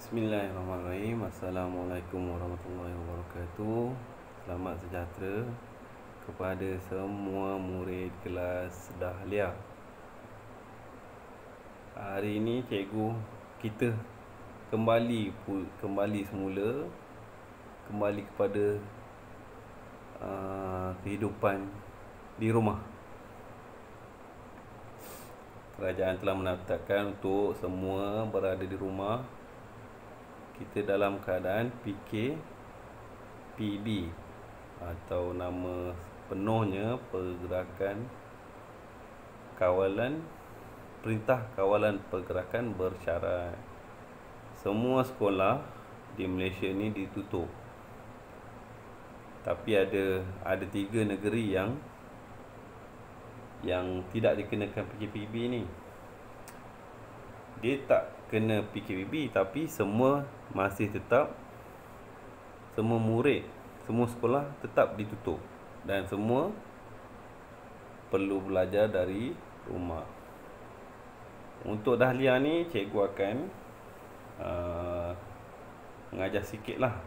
Bismillahirrahmanirrahim. Assalamualaikum warahmatullahi wabarakatuh. Selamat sejahtera kepada semua murid kelas Dahlia. Hari ini cikgu kita kembali semula, kembali kepada kehidupan di rumah. Kerajaan telah menetapkan untuk semua berada di rumah. Kita dalam keadaan PKPB atau nama penuhnya Pergerakan Perintah Kawalan Pergerakan Bersyarat. Semua sekolah di Malaysia ni ditutup. Tapi ada 3 negeri yang tidak dikenakan PKPB ni. Dia tak kena PKPB tapi semua murid, semua sekolah tetap ditutup dan semua perlu belajar dari rumah. Untuk Dahlia ni cikgu akan mengajar sikit lah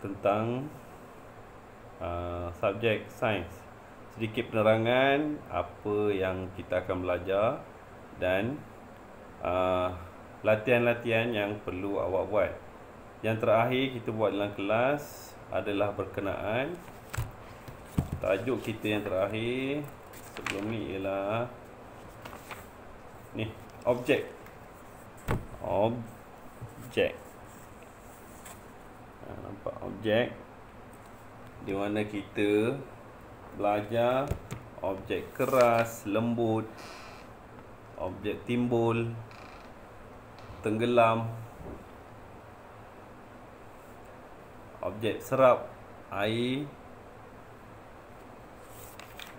tentang subjek sains. Sedikit penerangan apa yang kita akan belajar dan latihan-latihan yang perlu awak buat. Yang terakhir kita buat dalam kelas adalah berkenaan tajuk kita yang terakhir sebelum ni ialah ni, objek. Nampak objek di mana kita belajar objek keras, lembut, objek timbul, tenggelam, objek serap air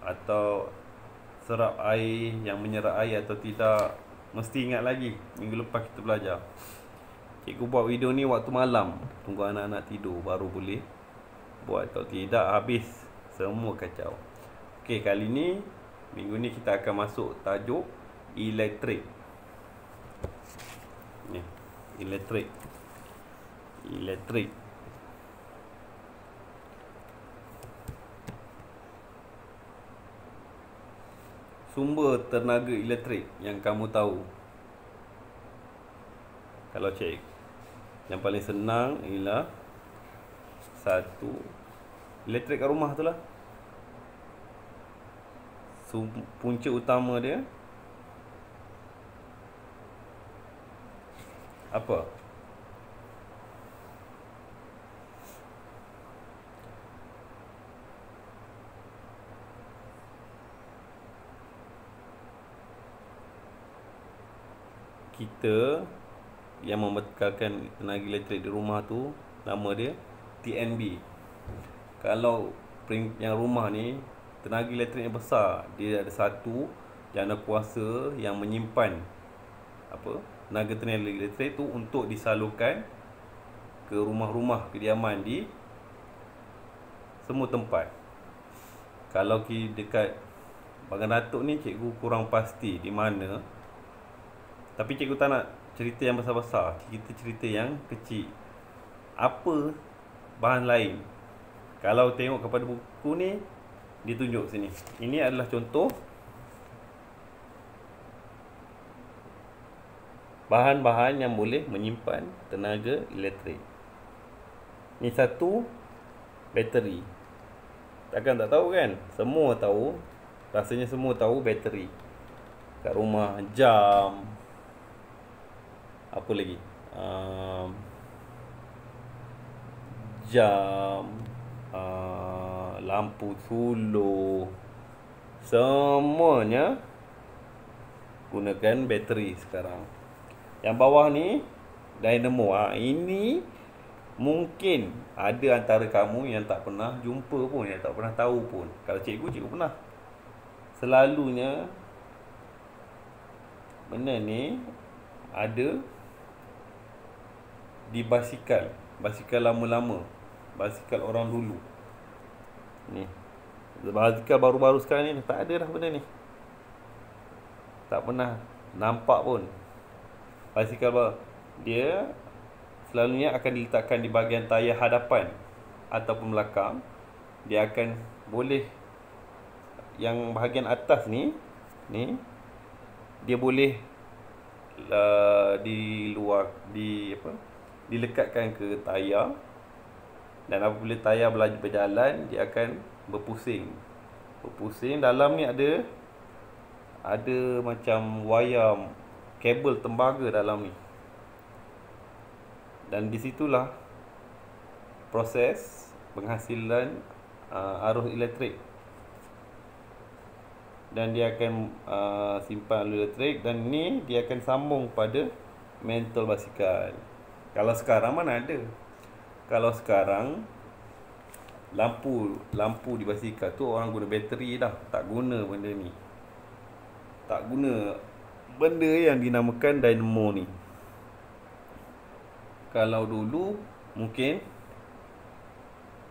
atau serap air, yang menyerap air atau tidak. Mesti ingat lagi, minggu lepas kita belajar. Cikgu buat video ni waktu malam, tunggu anak-anak tidur baru boleh buat. Kalau tidak habis semua kacau. Okey, kali ni minggu ni kita akan masuk tajuk elektrik. Ni, elektrik. Sumber tenaga elektrik yang kamu tahu. Kalau cek, yang paling senang ialah satu, elektrik kat rumah tu lah. Punca utama dia apa? Kita yang membekalkan tenaga elektrik di rumah tu nama dia TNB. Kalau yang rumah ni tenaga elektrik yang besar, dia ada satu jana kuasa yang menyimpan tenaga elektrik tu untuk disalurkan ke rumah-rumah kediaman di semua tempat. Kalau dekat Bagan Datuk ni cikgu kurang pasti di mana, tapi cikgu tak nak cerita yang besar-besar, kita cerita yang kecil. Apa bahan lain? Kalau tengok kepada buku ni, ditunjuk sini. Ini adalah contoh bahan-bahan yang boleh menyimpan tenaga elektrik. Ni satu, bateri. Takkan tak tahu kan? Semua tahu. Rasanya semua tahu bateri. Kat rumah, jam. Apa lagi? Jam, lampu suluh, semuanya gunakan bateri sekarang. Yang bawah ni dynamo. Ini mungkin ada antara kamu yang tak pernah jumpa pun, yang tak pernah tahu pun. Kalau cikgu pernah. Selalunya benda ni ada di basikal lama-lama, basikal orang dulu. Ni, basikal baru-baru sekarang ni tak ada dah benda ni. Tak pernah nampak pun. Basikal dia selalunya akan diletakkan di bahagian tayar hadapan ataupun belakang. Dia akan boleh, yang bahagian atas ni dia boleh dilekatkan ke tayar, dan apabila tayar berjalan dia akan berpusing. Dalam ni ada macam wayar kabel tembaga dalam ni, dan di situlah proses penghasilan arus elektrik, dan dia akan simpan arus elektrik, dan ni dia akan sambung pada mentol basikal. Kalau sekarang mana ada? Kalau sekarang lampu di basikal tu orang guna bateri dah, tak guna benda ni. Tak guna benda yang dinamakan dynamo ni. Kalau dulu mungkin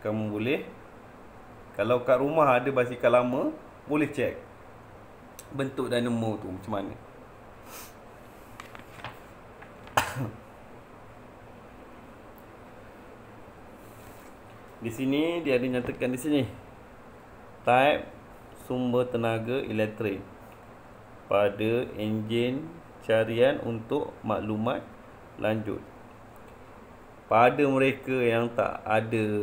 kamu boleh, kalau kat rumah ada basikal lama, boleh cek bentuk dynamo tu macam mana. Di sini dia ada nyatakan di sini, type sumber tenaga elektrik pada enjin carian untuk maklumat lanjut. Pada mereka yang tak ada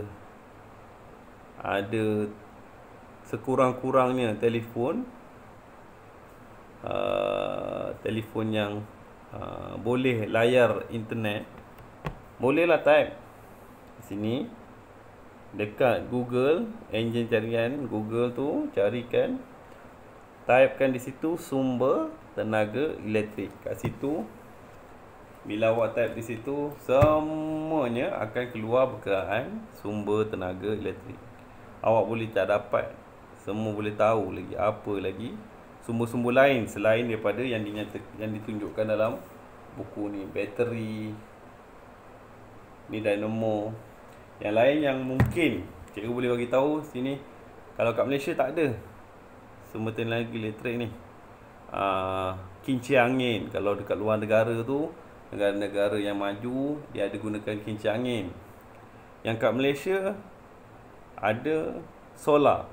sekurang-kurangnya telefon yang boleh layar internet, bolehlah type di sini dekat Google, enjin carian Google tu, carikan, typekan di situ sumber tenaga elektrik. Kat situ bila awak type di situ, semuanya akan keluar berkenaan sumber tenaga elektrik. Awak boleh tak dapat, semua boleh tahu lagi apa lagi sumber-sumber lain selain daripada yang ditunjukkan dalam buku ni. Bateri ni, dynamo. Yang lain yang mungkin cikgu boleh bagi tahu sini, kalau kat Malaysia tak ada sumber tenaga elektrik ni. Kincir angin, kalau dekat luar negara tu, negara-negara yang maju, dia ada gunakan kincir angin. Yang kat Malaysia ada solar.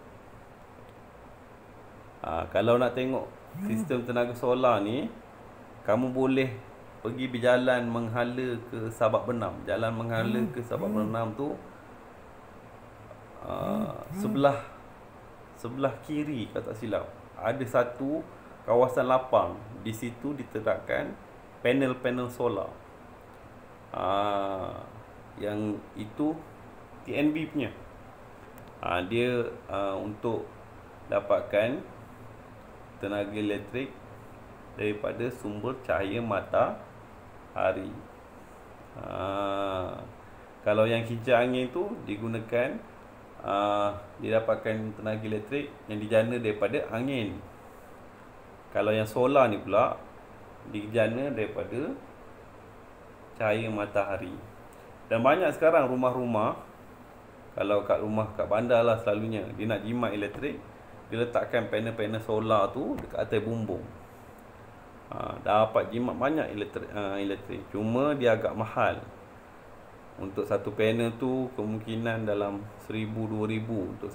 Kalau nak tengok sistem tenaga solar ni, kamu boleh pergi berjalan menghala ke Sabak Benam. Jalan menghala ke Sabak Benam tu, sebelah kiri kalau tak silap, ada satu kawasan lapang. Di situ diterapkan panel-panel solar. Yang itu TNB punya. Dia untuk dapatkan tenaga elektrik daripada sumber cahaya matahari. Kalau yang kincir angin tu digunakan, didapatkan tenaga elektrik yang dijana daripada angin. Kalau yang solar ni pula dijana daripada cahaya matahari. Dan banyak sekarang rumah-rumah, kalau kat rumah kat bandar lah selalunya, dia nak jimat elektrik, dia letakkan panel-panel solar tu dekat atas bumbung. Dapat jimat banyak elektrik. Cuma dia agak mahal. Untuk satu panel tu kemungkinan dalam 1,000-2,000 untuk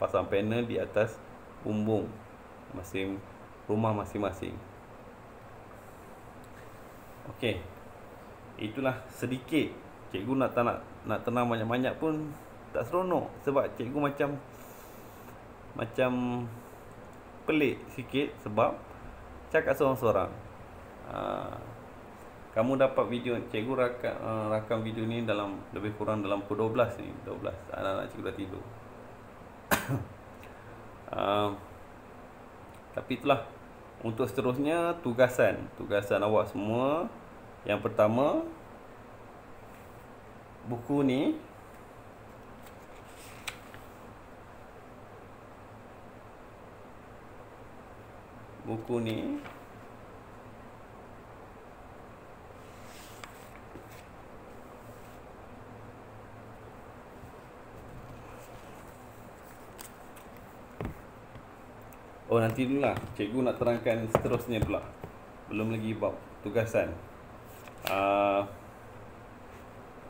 pasang panel di atas bumbung rumah masing-masing. Okey, itulah sedikit. Cikgu nak tenang banyak-banyak pun tak seronok, sebab cikgu macam pelik sikit sebab cakap seorang-seorang. Kamu dapat video, cikgu rakam video ni dalam lebih kurang dalam pukul 12 ni. 12 anak-anak cikgu dah tidur. Tapi itulah, untuk seterusnya tugasan awak semua. Yang pertama, buku ni nanti dululah, cikgu nak terangkan seterusnya pula. Belum lagi bab tugasan.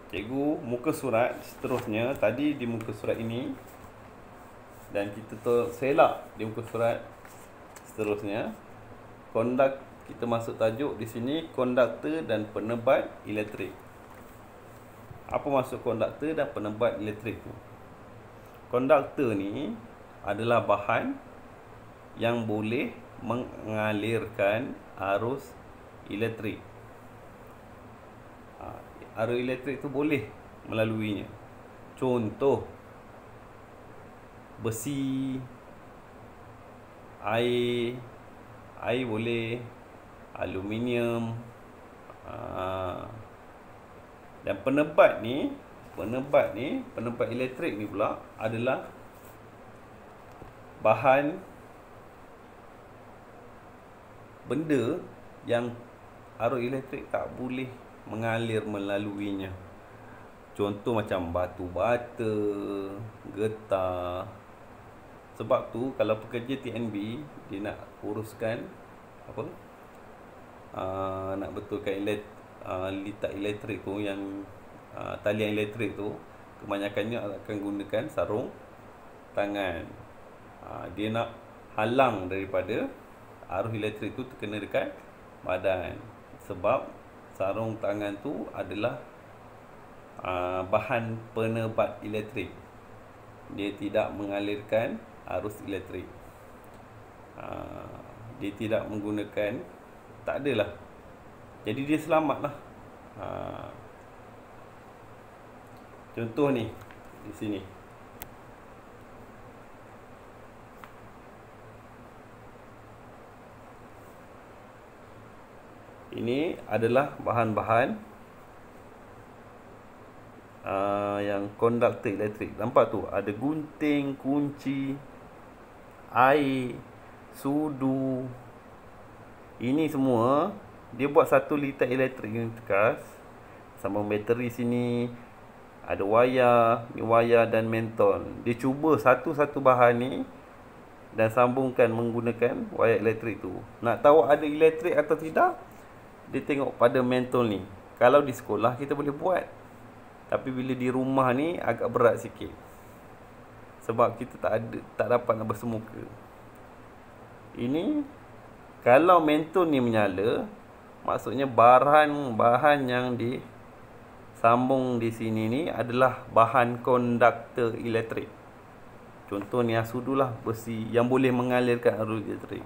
Cikgu muka surat seterusnya. Tadi di muka surat ini, dan kita selak di muka surat seterusnya. Kita masuk tajuk di sini, konduktor dan penebat elektrik. Apa maksud konduktor dan penebat elektrik tu? Konduktor ni adalah bahan yang boleh mengalirkan arus elektrik. Arus elektrik tu boleh melaluinya. Contoh, besi, air boleh, aluminium. Dan penebat elektrik ni pula adalah bahan benda yang arus elektrik tak boleh mengalir melaluinya. Contoh macam batu bata, getah. Sebab tu kalau pekerja TNB dia nak uruskan nak betulkan litar elektrik tu, yang talian elektrik tu, kebanyakannya akan gunakan sarung tangan. Dia nak halang daripada arus elektrik tu terkena dekat badan. Sebab sarung tangan tu adalah bahan penebat elektrik. Dia tidak mengalirkan arus elektrik. Dia tidak menggunakan, tak adalah. Jadi dia selamatlah. Contoh ni di sini. Ini adalah bahan-bahan yang konduktor elektrik. Nampak tu, ada gunting, kunci, air, sudu. Ini semua dia buat satu litar elektrik yang tekas. Sambung bateri sini, ada wayar, ni wayar dan mentol. Dia cuba satu-satu bahan ni dan sambungkan menggunakan wayar elektrik tu. Nak tahu ada elektrik atau tidak, dia tengok pada mentol ni. Kalau di sekolah kita boleh buat, tapi bila di rumah ni agak berat sikit. Sebab kita tak dapat nak bersemuka. Ini kalau mentol ni menyala, maksudnya bahan yang disambung di sini ni adalah bahan konduktor elektrik. Contoh ni sudulah, besi yang boleh mengalirkan arus elektrik.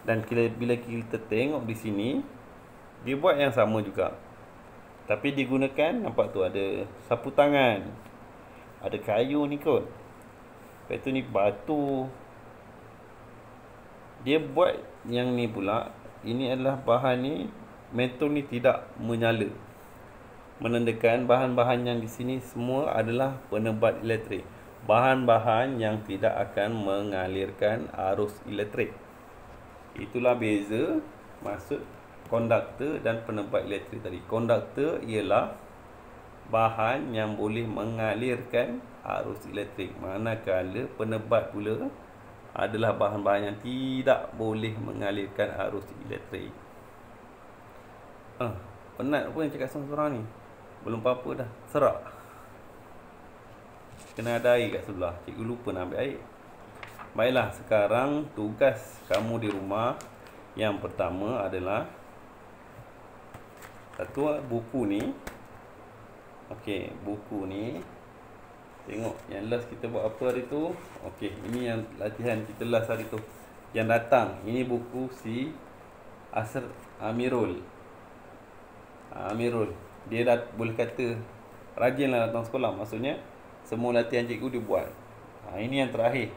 Dan bila kita tengok di sini, dia buat yang sama juga. Tapi digunakan, nampak tu ada sapu tangan, ada kayu ni kot. Lepas tu ni batu. Dia buat yang ni pula. Ini adalah bahan ni, mentol ni tidak menyala. Menandakan bahan-bahan yang di sini semua adalah penebat elektrik. Bahan-bahan yang tidak akan mengalirkan arus elektrik. Itulah beza maksud konduktor dan penebat elektrik tadi. Konduktor ialah bahan yang boleh mengalirkan arus elektrik, manakala penebat pula adalah bahan-bahan yang tidak boleh mengalirkan arus elektrik. Penat apa yang cakap seorang-seorang ni? Belum apa-apa dah serak. Kena ada air kat sebelah. Cikgu lupa nak ambil air. Baiklah, sekarang tugas kamu di rumah yang pertama adalah satu, buku ni. Okey, buku ni. Tengok yang last kita buat apa hari tu. Okey, ini yang latihan kita last hari tu. Yang datang, ini buku si Asr Amirul. Amirul. Dia dah boleh kata rajinlah datang sekolah. Maksudnya semua latihan cikgu dia buat. Ini yang terakhir.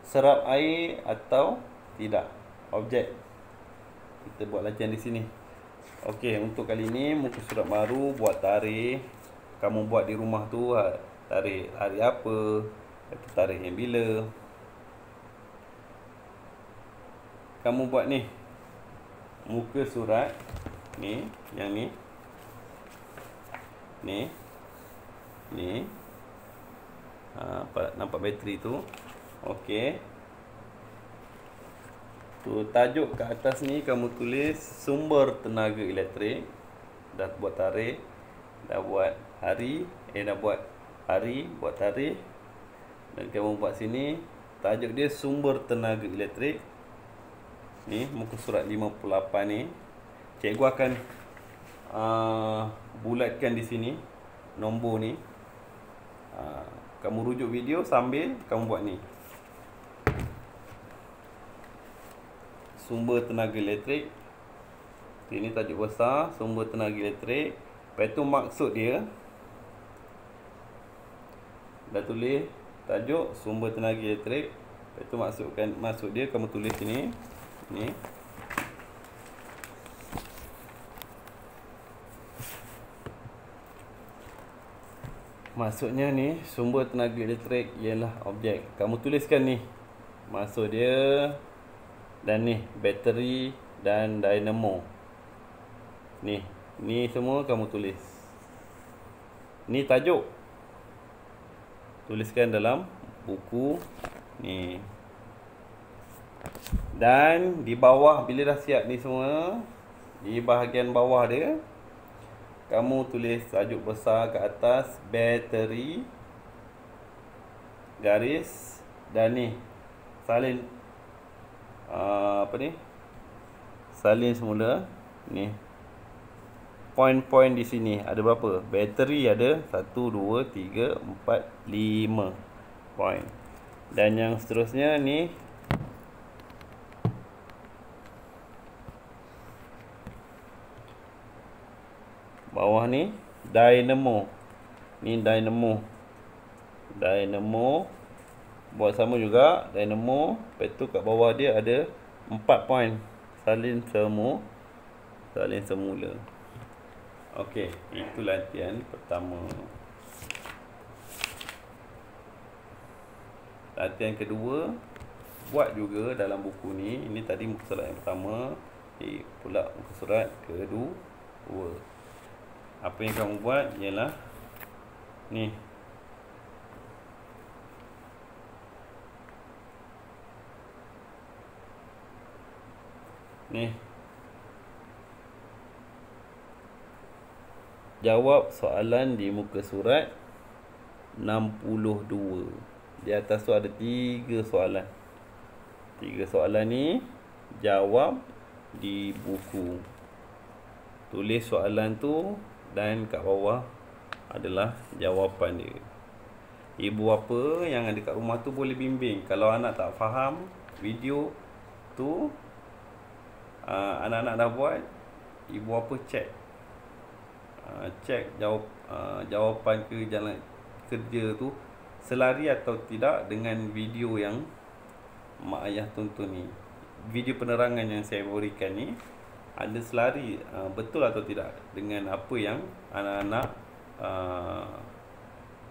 Serap air atau tidak. Objek. Kita buat latihan di sini. Okey, untuk kali ini muka surat baru, buat tarikh. Kamu buat di rumah tu, tarikh hari apa, tarikh yang bila. Kamu buat ni. Muka surat ni, yang ni. Ni. Nampak bateri tu. Okey. Tu tajuk kat atas ni kamu tulis sumber tenaga elektrik. Dah buat tarikh, dah buat hari, dah buat hari, buat tarikh, dan kamu buat sini. Tajuk dia sumber tenaga elektrik. Ni muka surat 58 ni. Cikgu akan bulatkan di sini nombor ni. Kamu rujuk video sambil kamu buat ni. Sumber tenaga elektrik. Ini tajuk besar, sumber tenaga elektrik. Lepas tu maksud dia. Dah tulis tajuk sumber tenaga elektrik. Lepas tu maksud dia kamu tulis sini. Ni. Maksudnya ni sumber tenaga elektrik ialah objek. Kamu tuliskan ni. Maksud dia. Dan ni bateri dan dynamo. Ni semua kamu tulis. Ni tajuk. Tuliskan dalam buku ni. Dan di bawah, bila dah siap ni semua, di bahagian bawah dia, kamu tulis tajuk besar ke atas, bateri, garis, dan ni salin salin semula. Ni poin-poin di sini ada berapa? Bateri ada 1, 2, 3, 4, 5 poin. Dan yang seterusnya ni bawah ni dynamo. Ni dynamo. Buat sama juga dynamo. Lepas tu kat bawah dia ada 4 poin. Salin semula. Okey, itu latihan pertama. Latihan kedua, buat juga dalam buku ni. Ini tadi muka surat yang pertama. Pula muka surat kedua. Apa yang kamu buat ialah ni. Ni. Jawab soalan di muka surat 62. Di atas tu ada 3 soalan. 3 soalan ni jawab di buku. Tulis soalan tu dan kat bawah adalah jawapan dia. Ibu bapa yang ada kat rumah tu boleh bimbing. Kalau anak tak faham video tu, anak-anak dah buat, ibu bapa cek jawapan ke jalan kerja tu selari atau tidak dengan video yang mak ayah tonton ni. Video penerangan yang saya berikan ni ada selari betul atau tidak dengan apa yang anak-anak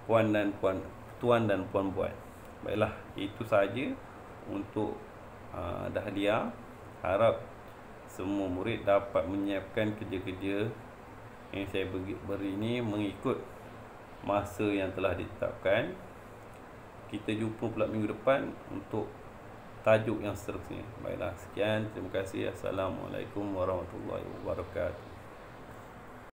tuan dan puan buat. Baiklah, itu sahaja untuk Dahlia. Harap semua murid dapat menyiapkan kerja-kerja yang saya beri ni mengikut masa yang telah ditetapkan. Kita jumpa pula minggu depan untuk tajuk yang seterusnya. Baiklah, sekian. Terima kasih. Assalamualaikum warahmatullahi wabarakatuh.